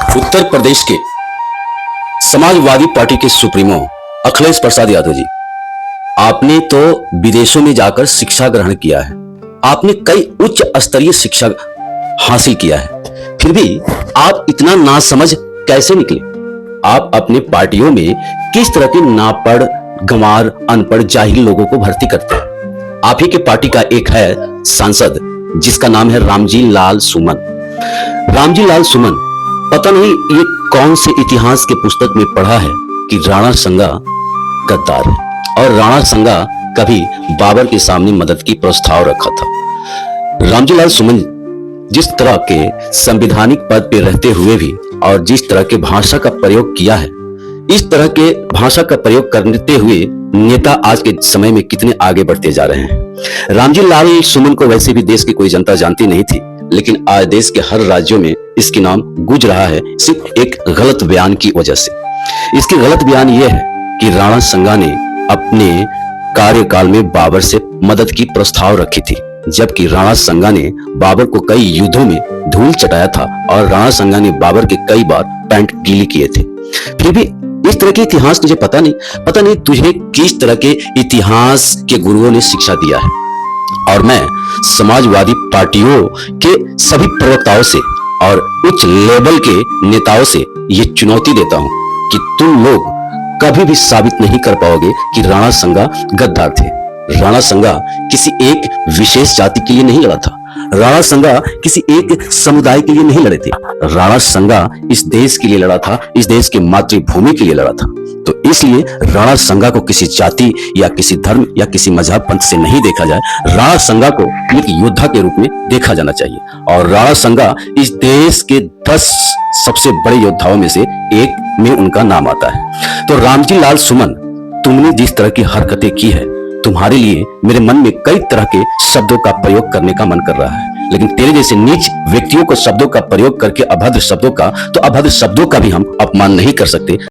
उत्तर प्रदेश के समाजवादी पार्टी के सुप्रीमो अखिलेश प्रसाद यादव जी, आपने तो विदेशों में जाकर शिक्षा ग्रहण किया है। आपने कई उच्च स्तरीय शिक्षा हासिल किया है, फिर भी आप इतना नासमझ कैसे निकले? आप अपने पार्टियों में किस तरह के नापढ़, गंवार, अनपढ़, जाहिल लोगों को भर्ती करते हैं? आप ही के पार्टी का एक है सांसद जिसका नाम है रामजी लाल सुमन। रामजी लाल सुमन पता नहीं ये कौन से इतिहास के पुस्तक में पढ़ा है कि राणा संगा गद्दार है और राणा संगा कभी बाबर के सामने मदद की प्रस्ताव रखा था। रामजी लाल सुमन जिस तरह के संवैधानिक पद पे रहते हुए भी और जिस तरह के भाषा का प्रयोग किया है, इस तरह के भाषा का प्रयोग करते हुए नेता आज के समय में कितने आगे बढ़ते जा रहे हैं। रामजी लाल सुमन को वैसे भी देश की कोई जनता जानती नहीं थी, लेकिन आज देश के हर राज्यों में इसके नाम गूंज रहा है सिर्फ एक गलत बयान की वजह से। इसकी गलत बयान यह है कि राणा संगा ने अपने कार्यकाल में बाबर से मदद की प्रस्ताव रखी थी, जबकि राणा संगा ने बाबर को कई युद्धों में धूल चटाया था और राणा संगा ने बाबर के कई बार पैंट गीली किए थे। फिर भी इस तरह के इतिहास तुझे पता नहीं तुझे किस तरह के इतिहास के गुरुओं ने शिक्षा दिया है। और मैं समाजवादी पार्टियों के सभी प्रवक्ताओं से और उच्च लेवल के नेताओं से ये चुनौती देता हूं कि तुम लोग कभी भी साबित नहीं कर पाओगे कि राणा संगा गद्दार थे। राणा संगा किसी एक विशेष जाति के लिए नहीं लड़ा था। राणा संगा किसी एक समुदाय के लिए नहीं लड़े थे। राणा संगा इस देश के लिए लड़ा था, इस देश की मातृभूमि के लिए लड़ा था। तो इसलिए राणा संगा को किसी जाति या किसी धर्म या किसी मजहब पंथ से नहीं देखा जाए। राणा संगा को एक योद्धा के रूप में देखा जाना चाहिए और राणा संगा इस देश के 10 सबसे बड़े योद्धाओं में से एक में उनका नाम आता है। तो रामजी लाल सुमन, तुमने जिस तरह की हरकतें की है, तुम्हारे लिए मेरे मन में कई तरह के शब्दों का प्रयोग करने का मन कर रहा है, लेकिन तेरे जैसे नीच व्यक्तियों को शब्दों का प्रयोग करके अभद्र शब्दों का भी हम अपमान नहीं कर सकते।